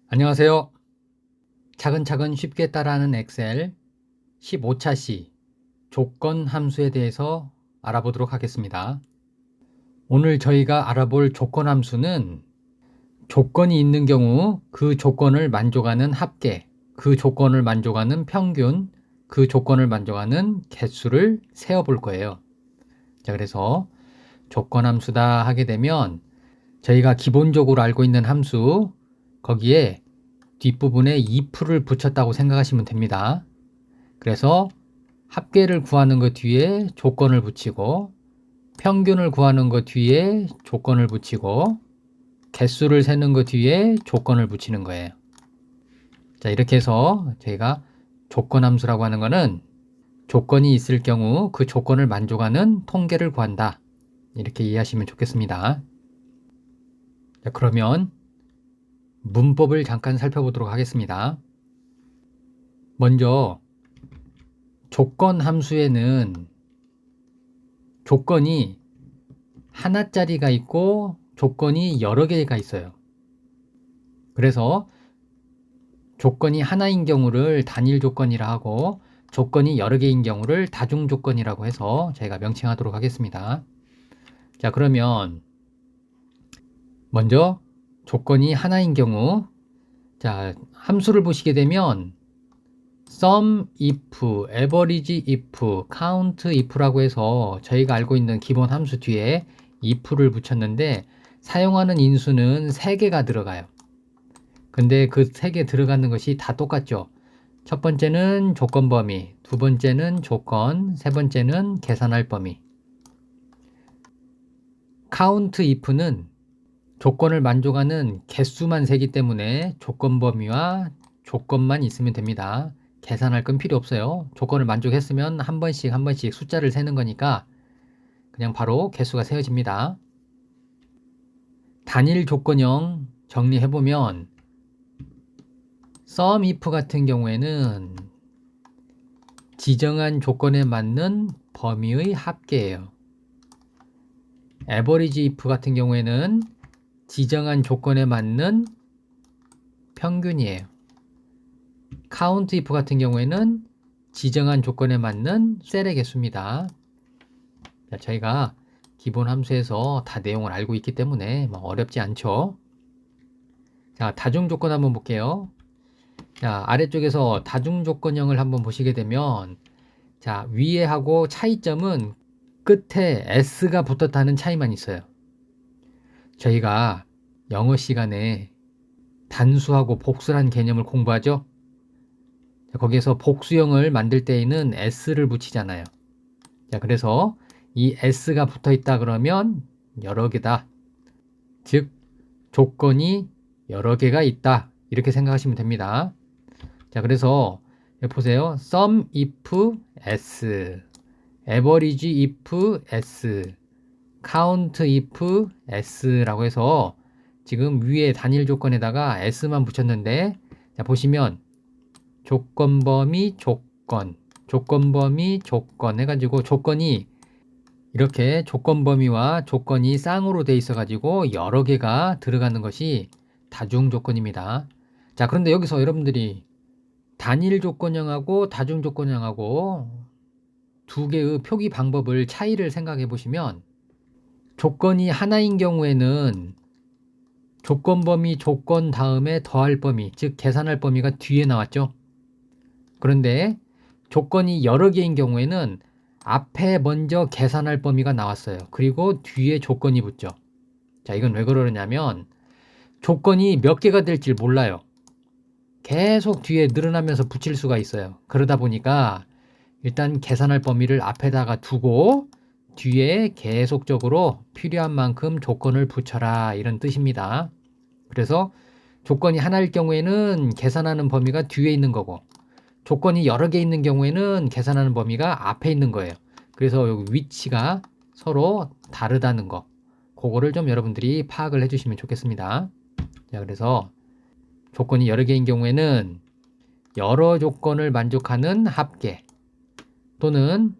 안녕하세요. 차근차근 쉽게 따라하는 엑셀 15차 시 조건 함수에 대해서 알아보도록 하겠습니다. 오늘 저희가 알아볼 조건 함수는 조건이 있는 경우 그 조건을 만족하는 합계, 그 조건을 만족하는 평균, 그 조건을 만족하는 개수를 세어볼 거예요. 자, 그래서 조건 함수다 하게 되면 저희가 기본적으로 알고 있는 함수, 거기에 뒷부분에 if를 붙였다고 생각하시면 됩니다. 그래서 합계를 구하는 것 뒤에 조건을 붙이고, 평균을 구하는 것 뒤에 조건을 붙이고, 개수를 세는 것 뒤에 조건을 붙이는 거예요. 자, 이렇게 해서 저희가 조건 함수라고 하는 거는 조건이 있을 경우 그 조건을 만족하는 통계를 구한다. 이렇게 이해하시면 좋겠습니다. 자, 그러면 문법을 잠깐 살펴보도록 하겠습니다. 먼저 조건 함수에는 조건이 하나짜리가 있고 조건이 여러 개가 있어요. 그래서 조건이 하나인 경우를 단일 조건이라 하고 조건이 여러 개인 경우를 다중 조건이라고 해서 저희가 명칭하도록 하겠습니다. 자, 그러면 먼저 조건이 하나인 경우, 자, 함수를 보시게 되면 sum if, average if, count if라고 해서 저희가 알고 있는 기본 함수 뒤에 if를 붙였는데 사용하는 인수는 3개가 들어가요. 근데 그 3개 들어가는 것이 다 똑같죠. 첫 번째는 조건 범위, 두 번째는 조건, 세 번째는 계산할 범위. count if는 조건을 만족하는 개수만 세기 때문에 조건 범위와 조건만 있으면 됩니다. 계산할 건 필요 없어요. 조건을 만족했으면 한 번씩 숫자를 세는 거니까 그냥 바로 개수가 세워집니다. 단일 조건형 정리해보면 sum if 같은 경우에는 지정한 조건에 맞는 범위의 합계예요. average if 같은 경우에는 지정한 조건에 맞는 평균이에요. count if 같은 경우에는 지정한 조건에 맞는 셀의 개수입니다. 자, 저희가 기본 함수에서 다 내용을 알고 있기 때문에 어렵지 않죠. 자, 다중 조건 한번 볼게요. 자, 아래쪽에서 다중 조건형을 한번 보시게 되면, 자, 위에 하고 차이점은 끝에 s가 붙었다는 차이만 있어요. 저희가 영어 시간에 단수하고 복수라는 개념을 공부하죠. 자, 거기에서 복수형을 만들 때에는 s를 붙이잖아요. 자, 그래서 이 s가 붙어 있다 그러면 여러 개다. 즉, 조건이 여러 개가 있다. 이렇게 생각하시면 됩니다. 자, 그래서 보세요. sum if s, average if s, count if s라고 해서 지금 위에 단일 조건에다가 s만 붙였는데, 자, 보시면 조건 범위 조건, 조건 범위 조건 해가지고 조건이 이렇게 조건 범위와 조건이 쌍으로 돼 있어 가지고 여러 개가 들어가는 것이 다중 조건입니다. 자, 그런데 여기서 여러분들이 단일 조건형하고 다중 조건형하고 두 개의 표기 방법을 차이를 생각해 보시면, 조건이 하나인 경우에는 조건 범위 조건 다음에 더할 범위, 즉 계산할 범위가 뒤에 나왔죠. 그런데 조건이 여러 개인 경우에는 앞에 먼저 계산할 범위가 나왔어요. 그리고 뒤에 조건이 붙죠. 자, 이건 왜 그러냐면 조건이 몇 개가 될지 몰라요. 계속 뒤에 늘어나면서 붙일 수가 있어요. 그러다 보니까 일단 계산할 범위를 앞에다가 두고 뒤에 계속적으로 필요한 만큼 조건을 붙여라, 이런 뜻입니다. 그래서 조건이 하나일 경우에는 계산하는 범위가 뒤에 있는 거고, 조건이 여러 개 있는 경우에는 계산하는 범위가 앞에 있는 거예요. 그래서 여기 위치가 서로 다르다는 거, 그거를 좀 여러분들이 파악을 해주시면 좋겠습니다. 자, 그래서 조건이 여러 개인 경우에는 여러 조건을 만족하는 합계 또는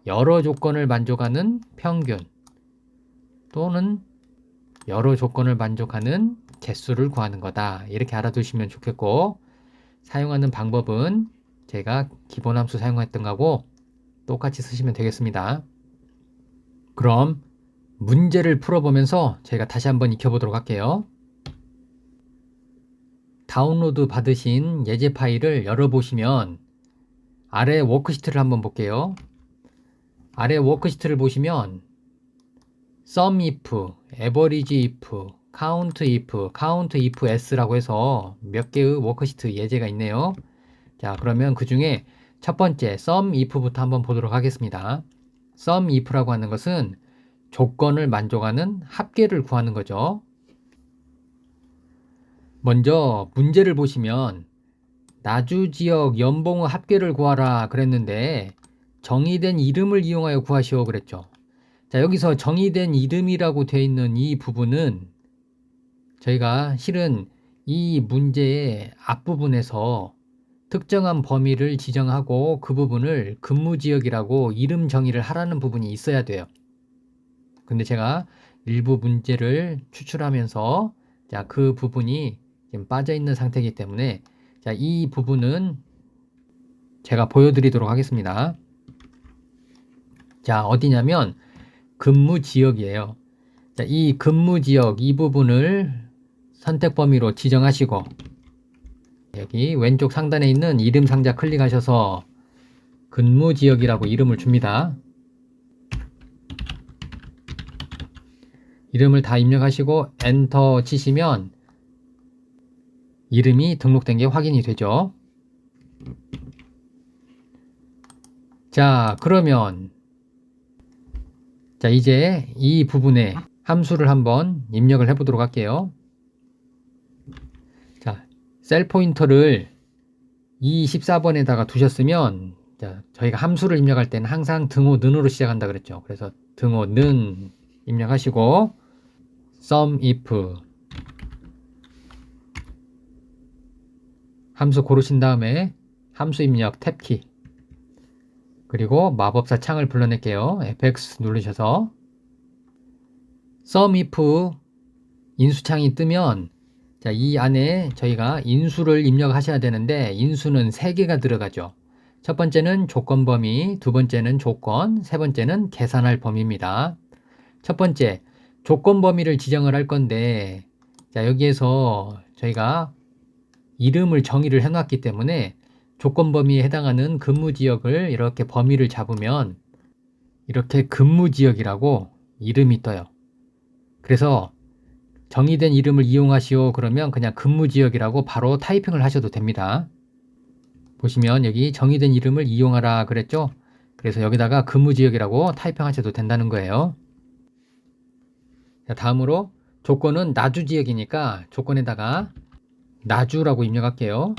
여러 조건을 만족하는 평균 또는 여러 조건을 만족하는 개수를 구하는 거다. 이렇게 알아두시면 좋겠고, 사용하는 방법은 제가 기본 함수 사용했던 거하고 똑같이 쓰시면 되겠습니다. 그럼 문제를 풀어보면서 제가 다시 한번 익혀보도록 할게요. 다운로드 받으신 예제 파일을 열어보시면 아래 워크시트를 한번 볼게요. 아래 워크시트를 보시면 sum if, average if, count if, count if s라고 해서 몇 개의 워크시트 예제가 있네요. 자, 그러면 그 중에 첫 번째 sum if부터 한번 보도록 하겠습니다. sum if라고 하는 것은 조건을 만족하는 합계를 구하는 거죠. 먼저 문제를 보시면 나주지역 연봉의 합계를 구하라 그랬는데 정의된 이름을 이용하여 구하시오 그랬죠. 자, 여기서 정의된 이름이라고 되어 있는 이 부분은 저희가 실은 이 문제의 앞부분에서 특정한 범위를 지정하고 그 부분을 근무지역이라고 이름 정의를 하라는 부분이 있어야 돼요. 근데 제가 일부 문제를 추출하면서 자, 그 부분이 지금 빠져 있는 상태이기 때문에 자, 이 부분은 제가 보여드리도록 하겠습니다. 자, 어디냐면 근무지역이에요. 자, 이 근무지역 이 부분을 선택 범위로 지정하시고 여기 왼쪽 상단에 있는 이름 상자 클릭하셔서 근무지역이라고 이름을 줍니다. 이름을 다 입력하시고 엔터 치시면 이름이 등록된 게 확인이 되죠. 자, 그러면 자, 이제 이 부분에 함수를 한번 입력을 해 보도록 할게요. 자, 셀 포인터를 14번에다가 두셨으면 자, 저희가 함수를 입력할 때는 항상 등호 는으로 시작한다 그랬죠. 그래서 등호 는 입력하시고 sum if 함수 고르신 다음에 함수 입력 탭키 그리고 마법사 창을 불러낼게요. fx 누르셔서 sum if 인수창이 뜨면 자, 이 안에 저희가 인수를 입력하셔야 되는데 인수는 3개가 들어가죠. 첫 번째는 조건 범위, 두 번째는 조건, 세 번째는 계산할 범위입니다. 첫 번째 조건 범위를 지정을 할 건데 자, 여기에서 저희가 이름을 정의를 해놨기 때문에 조건 범위에 해당하는 근무지역을 이렇게 범위를 잡으면 이렇게 근무지역이라고 이름이 떠요. 그래서 정의된 이름을 이용하시오 그러면 그냥 근무지역이라고 바로 타이핑을 하셔도 됩니다. 보시면 여기 정의된 이름을 이용하라 그랬죠? 그래서 여기다가 근무지역이라고 타이핑 하셔도 된다는 거예요. 자, 다음으로 조건은 나주지역이니까 조건에다가 나주라고 입력할게요.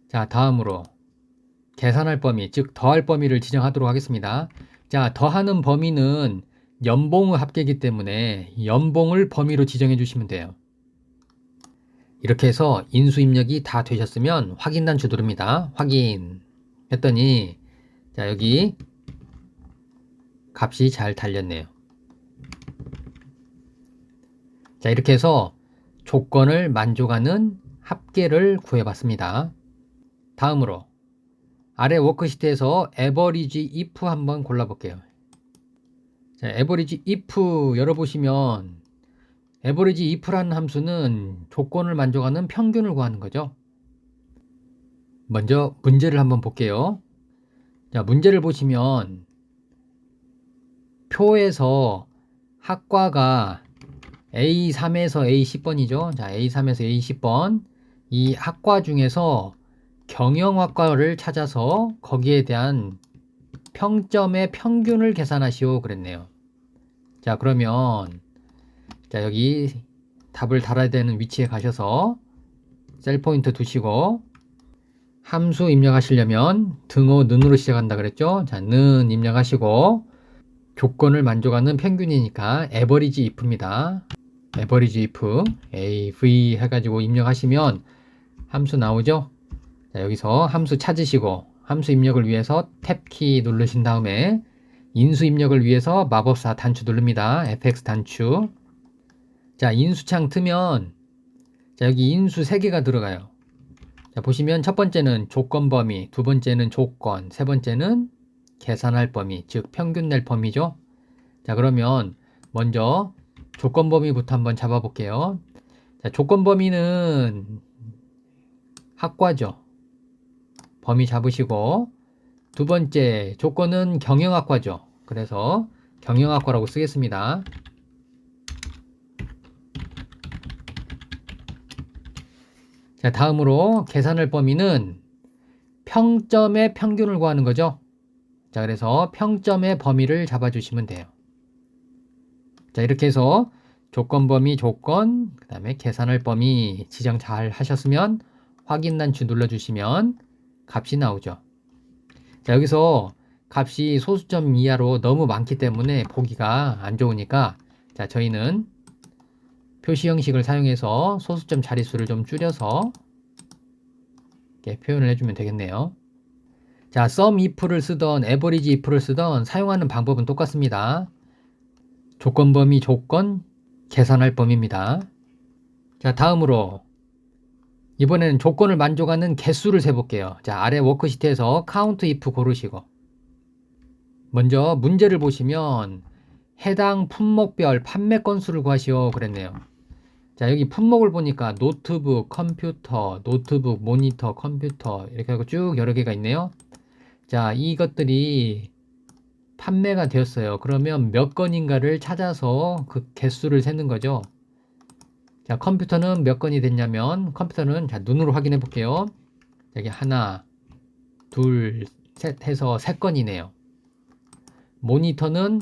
자, 다음으로 계산할 범위, 즉 더할 범위를 지정하도록 하겠습니다. 자, 더하는 범위는 연봉의 합계이기 때문에 연봉을 범위로 지정해 주시면 돼요. 이렇게 해서 인수 입력이 다 되셨으면 확인 단추 누릅니다. 확인 했더니 자, 여기 값이 잘 달렸네요. 자, 이렇게 해서 조건을 만족하는 합계를 구해봤습니다. 다음으로 아래 워크시트에서 average if 한번 골라볼게요. 자, average if 열어보시면 average if라는 함수는 조건을 만족하는 평균을 구하는 거죠. 먼저 문제를 한번 볼게요. 자, 문제를 보시면 표에서 학과가 A3에서 A10번이죠. 자, A3에서 A10번 이 학과 중에서 경영학과를 찾아서 거기에 대한 평점의 평균을 계산하시오 그랬네요. 자, 그러면 자, 여기 답을 달아야 되는 위치에 가셔서 셀 포인트 두시고 함수 입력하시려면 등호 는으로 시작한다 그랬죠. 자, 는 입력하시고 조건을 만족하는 평균이니까 average if입니다. average if AV 해가지고 입력하시면 함수 나오죠. 자, 여기서 함수 찾으시고 함수 입력을 위해서 탭키 누르신 다음에 인수 입력을 위해서 마법사 단추 누릅니다. fx 단추. 자, 인수창 트면 자, 여기 인수 3개가 들어가요. 자, 보시면 첫 번째는 조건 범위, 두 번째는 조건, 세 번째는 계산할 범위, 즉 평균 낼 범위죠. 자, 그러면 먼저 조건 범위부터 한번 잡아 볼게요. 자, 조건 범위는 학과죠. 범위 잡으시고, 두 번째 조건은 경영학과죠. 그래서 경영학과라고 쓰겠습니다. 자, 다음으로 계산할 범위는 평점의 평균을 구하는 거죠. 자, 그래서 평점의 범위를 잡아주시면 돼요. 자, 이렇게 해서 조건 범위 조건, 그 다음에 계산할 범위 지정 잘 하셨으면 확인 단추 눌러주시면 값이 나오죠. 자, 여기서 값이 소수점 이하로 너무 많기 때문에 보기가 안 좋으니까 자, 저희는 표시 형식을 사용해서 소수점 자릿수를 좀 줄여서 이렇게 표현을 해주면 되겠네요. 자, sum if를 쓰던 average if를 쓰던 사용하는 방법은 똑같습니다. 조건 범위 조건, 계산할 범위입니다. 자, 다음으로 이번에는 조건을 만족하는 개수를 세볼게요. 자, 아래 워크시트에서 count if 고르시고 먼저 문제를 보시면 해당 품목별 판매 건수를 구하시오 그랬네요. 자, 여기 품목을 보니까 노트북, 컴퓨터, 노트북, 모니터, 컴퓨터 이렇게 하고 쭉 여러 개가 있네요. 자, 이것들이 판매가 되었어요. 그러면 몇 건인가를 찾아서 그 개수를 세는 거죠. 자, 컴퓨터는 몇 건이 됐냐면 컴퓨터는 자, 눈으로 확인해 볼게요. 여기 하나, 둘, 셋 해서 3건이네요. 모니터는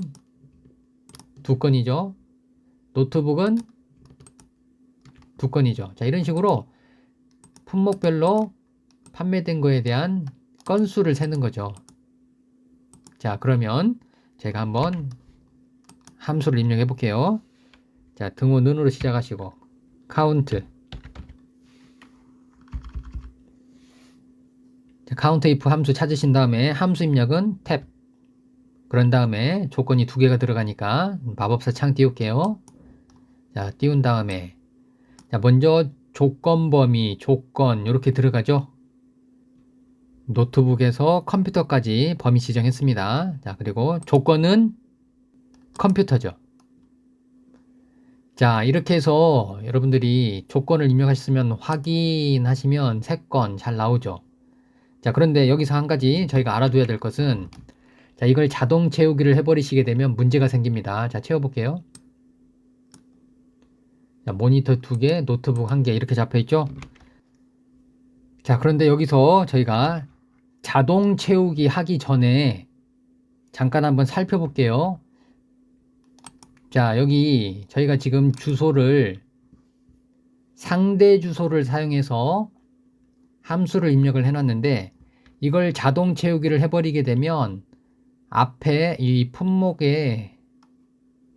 2건이죠. 노트북은 2건이죠. 자, 이런 식으로 품목별로 판매된 거에 대한 건수를 세는 거죠. 자, 그러면 제가 한번 함수를 입력해 볼게요. 자, 등호 는으로 시작하시고 count. 자, count if 함수 찾으신 다음에 함수 입력은 탭. 그런 다음에 조건이 2개가 들어가니까 마법사 창 띄울게요. 자, 띄운 다음에 자, 먼저 조건 범위, 조건 이렇게 들어가죠. 노트북에서 컴퓨터까지 범위 지정했습니다. 자, 그리고 조건은 컴퓨터죠. 자, 이렇게 해서 여러분들이 조건을 입력하셨으면 확인하시면 3건 잘 나오죠. 자, 그런데 여기서 한 가지 저희가 알아둬야 될 것은 자, 이걸 자동 채우기를 해버리시게 되면 문제가 생깁니다. 자, 채워볼게요. 자, 모니터 2개, 노트북 1개 이렇게 잡혀있죠. 자, 그런데 여기서 저희가 자동 채우기 하기 전에 잠깐 한번 살펴볼게요. 자, 여기 저희가 지금 주소를 상대 주소를 사용해서 함수를 입력을 해놨는데 이걸 자동 채우기를 해버리게 되면 앞에 이 품목에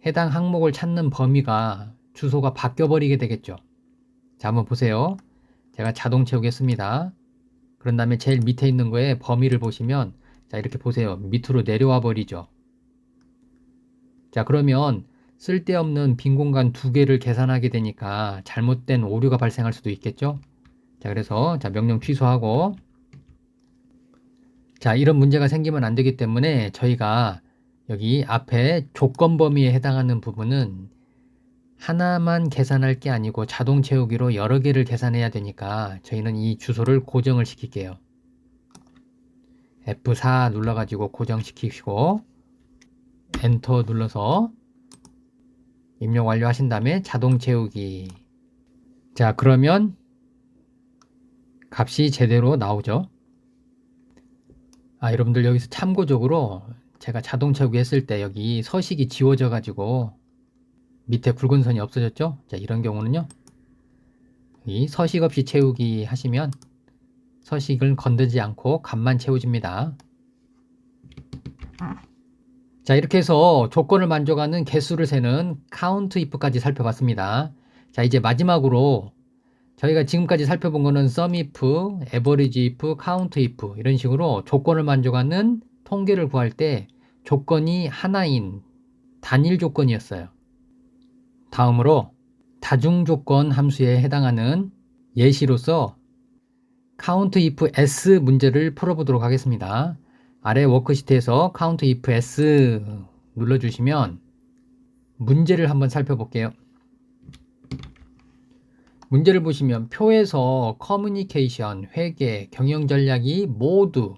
해당 항목을 찾는 범위가 주소가 바뀌어 버리게 되겠죠. 자, 한번 보세요. 제가 자동 채우겠습니다. 그런 다음에 제일 밑에 있는 거에 범위를 보시면 자, 이렇게 보세요. 밑으로 내려와 버리죠. 자, 그러면 쓸데없는 빈 공간 2개를 계산하게 되니까 잘못된 오류가 발생할 수도 있겠죠. 자, 그래서 자, 명령 취소하고 자, 이런 문제가 생기면 안 되기 때문에 저희가 여기 앞에 조건 범위에 해당하는 부분은 하나만 계산할 게 아니고 자동 채우기로 여러 개를 계산해야 되니까 저희는 이 주소를 고정을 시킬게요. F4 눌러가지고 고정시키시고 엔터 눌러서 입력 완료하신 다음에 자동 채우기. 자, 그러면 값이 제대로 나오죠. 아, 여러분들 여기서 참고적으로 제가 자동 채우기 했을 때 여기 서식이 지워져 가지고 밑에 굵은 선이 없어졌죠. 자, 이런 경우는요, 이 서식 없이 채우기 하시면 서식을 건드지 않고 값만 채워집니다. 자, 이렇게 해서 조건을 만족하는 개수를 세는 count if까지 살펴봤습니다. 자, 이제 마지막으로 저희가 지금까지 살펴본 거는 sum if, average if, count if 이런 식으로 조건을 만족하는 통계를 구할 때 조건이 하나인 단일 조건이었어요. 다음으로 다중조건 함수에 해당하는 예시로서 count if s 문제를 풀어보도록 하겠습니다. 아래 워크시트에서 count if s 눌러주시면 문제를 한번 살펴볼게요. 문제를 보시면 표에서 커뮤니케이션, 회계, 경영 전략이 모두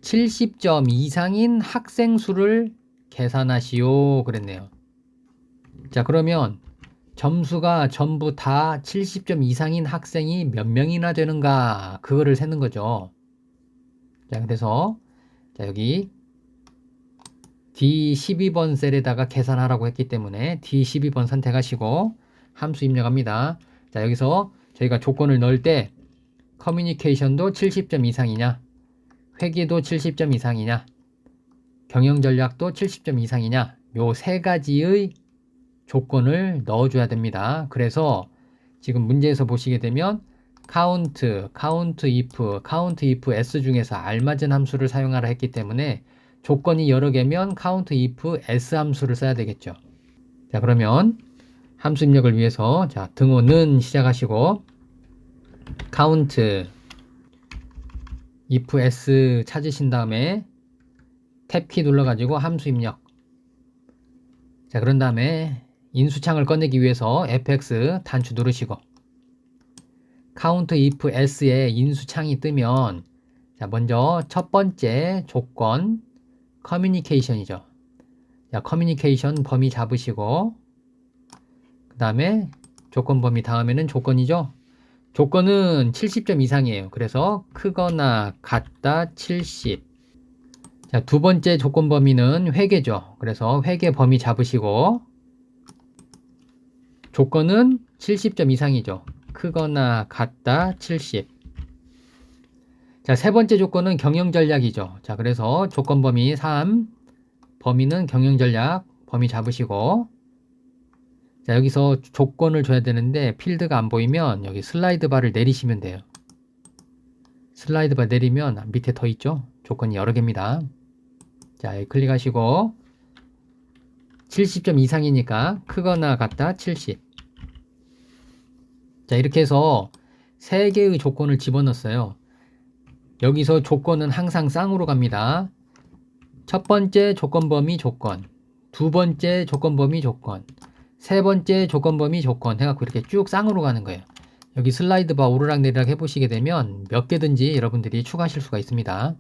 70점 이상인 학생 수를 계산하시오 그랬네요. 자, 그러면 점수가 전부 다 70점 이상인 학생이 몇 명이나 되는가 그거를 세는 거죠. 자, 그래서 자, 여기 D12번 셀에다가 계산하라고 했기 때문에 D12번 선택하시고 함수 입력합니다. 자, 여기서 저희가 조건을 넣을 때 커뮤니케이션도 70점 이상이냐, 회계도 70점 이상이냐, 경영전략도 70점 이상이냐, 요 세 가지의 조건을 넣어줘야 됩니다. 그래서 지금 문제에서 보시게 되면 count if s 중에서 알맞은 함수를 사용하라 했기 때문에 조건이 여러 개면 count if s 함수를 써야 되겠죠. 자, 그러면 함수 입력을 위해서 자, 등호는 시작하시고 count if s 찾으신 다음에 탭키 눌러가지고 함수 입력. 자, 그런 다음에 인수창을 꺼내기 위해서 fx 단추 누르시고 count if s에 인수창이 뜨면 자, 먼저 첫 번째 조건 커뮤니케이션이죠. 자, 커뮤니케이션 범위 잡으시고 그 다음에 조건 범위 다음에는 조건이죠. 조건은 70점 이상이에요. 그래서 크거나 같다 70. 자, 두 번째 조건 범위는 회계죠. 그래서 회계 범위 잡으시고 조건은 70점 이상이죠. 크거나 같다 70. 자, 세 번째 조건은 경영전략이죠. 자, 그래서 조건 범위 3, 범위는 경영전략 범위 잡으시고 자, 여기서 조건을 줘야 되는데 필드가 안 보이면 여기 슬라이드 바를 내리시면 돼요. 슬라이드 바 내리면 밑에 더 있죠? 조건이 여러 개입니다. 자, 여기 클릭하시고 70점 이상이니까 크거나 같다 70. 자, 이렇게 해서 3개의 조건을 집어넣었어요. 여기서 조건은 항상 쌍으로 갑니다. 첫 번째 조건 범위 조건, 두 번째 조건 범위 조건, 세 번째 조건 범위 조건 해갖고 이렇게 쭉 쌍으로 가는 거예요. 여기 슬라이드 바 오르락내리락 해보시게 되면 몇 개든지 여러분들이 추가하실 수가 있습니다.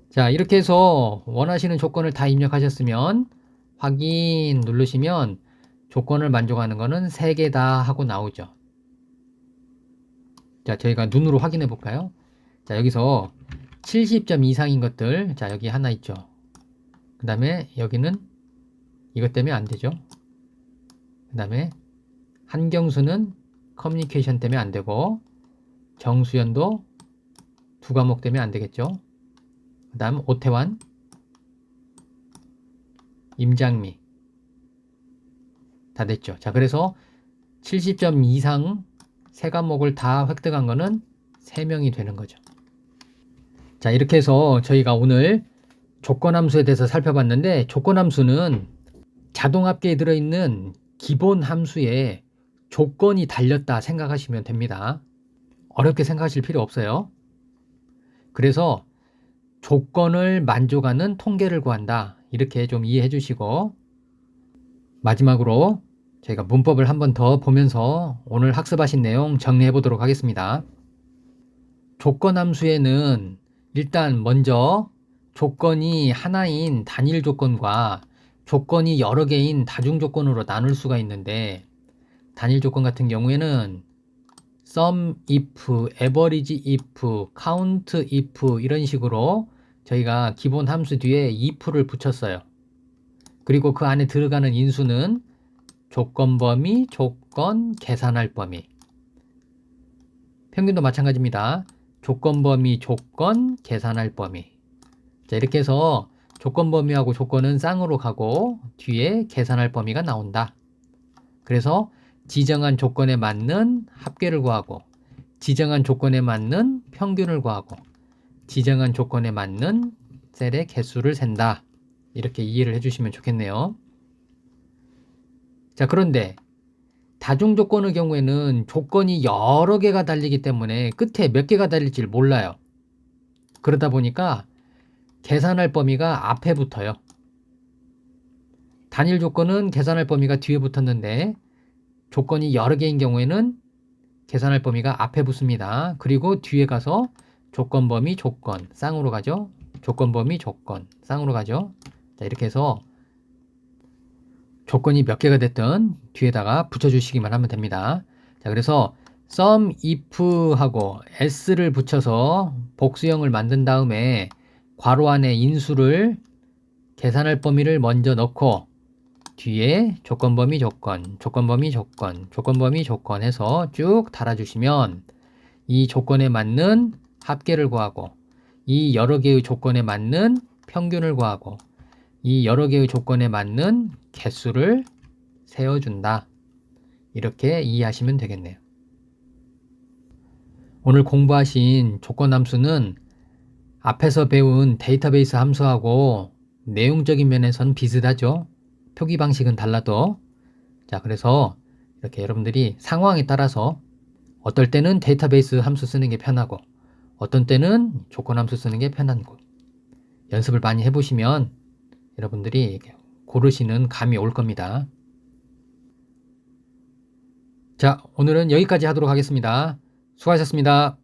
자, 이렇게 해서 원하시는 조건을 다 입력하셨으면 확인 누르시면 조건을 만족하는 거는 3개다 하고 나오죠. 자, 저희가 눈으로 확인해 볼까요? 자, 여기서 70점 이상인 것들, 자, 여기 하나 있죠. 그 다음에 여기는 이것 때문에 안 되죠. 그 다음에 한경수는 커뮤니케이션 때문에 안 되고 정수연도 2과목 때문에 안 되겠죠. 그 다음 오태환, 임장미 다 됐죠. 자, 그래서 70점 이상 3과목을 다 획득한 거는 3명이 되는 거죠. 자, 이렇게 해서 저희가 오늘 조건함수에 대해서 살펴봤는데 조건함수는 자동합계에 들어있는 기본 함수에 조건이 달렸다 생각하시면 됩니다. 어렵게 생각하실 필요 없어요. 그래서 조건을 만족하는 통계를 구한다. 이렇게 좀 이해해 주시고 마지막으로 저희가 문법을 한 번 더 보면서 오늘 학습하신 내용 정리해 보도록 하겠습니다. 조건함수에는 일단 먼저 조건이 하나인 단일 조건과 조건이 여러 개인 다중 조건으로 나눌 수가 있는데 단일 조건 같은 경우에는 sum if, average if, count if 이런 식으로 저희가 기본 함수 뒤에 if를 붙였어요. 그리고 그 안에 들어가는 인수는 조건 범위, 조건, 계산할 범위. 평균도 마찬가지입니다. 조건 범위, 조건, 계산할 범위. 자, 이렇게 해서 조건 범위하고 조건은 쌍으로 가고 뒤에 계산할 범위가 나온다. 그래서 지정한 조건에 맞는 합계를 구하고 지정한 조건에 맞는 평균을 구하고 지정한 조건에 맞는 셀의 개수를 센다. 이렇게 이해를 해주시면 좋겠네요. 자, 그런데 다중 조건의 경우에는 조건이 여러 개가 달리기 때문에 끝에 몇 개가 달릴지 몰라요. 그러다 보니까 계산할 범위가 앞에 붙어요. 단일 조건은 계산할 범위가 뒤에 붙었는데 조건이 여러 개인 경우에는 계산할 범위가 앞에 붙습니다. 그리고 뒤에 가서 조건 범위 조건 쌍으로 가죠. 조건 범위 조건 쌍으로 가죠. 자, 이렇게 해서 조건이 몇 개가 됐든 뒤에다가 붙여주시기만 하면 됩니다. 자, 그래서 sum if 하고 s를 붙여서 복수형을 만든 다음에 괄호 안에 인수를 계산할 범위를 먼저 넣고 뒤에 조건 범위 조건, 조건 범위 조건, 조건 범위 조건 해서 쭉 달아주시면 이 조건에 맞는 합계를 구하고 이 여러 개의 조건에 맞는 평균을 구하고 이 여러 개의 조건에 맞는 개수를 세워준다. 이렇게 이해하시면 되겠네요. 오늘 공부하신 조건 함수는 앞에서 배운 데이터베이스 함수하고 내용적인 면에서는 비슷하죠. 표기 방식은 달라도. 자, 그래서 이렇게 여러분들이 상황에 따라서 어떨 때는 데이터베이스 함수 쓰는 게 편하고 어떤 때는 조건 함수 쓰는 게 편하고 연습을 많이 해보시면 여러분들이 고르시는 감이 올 겁니다. 자, 오늘은 여기까지 하도록 하겠습니다. 수고하셨습니다.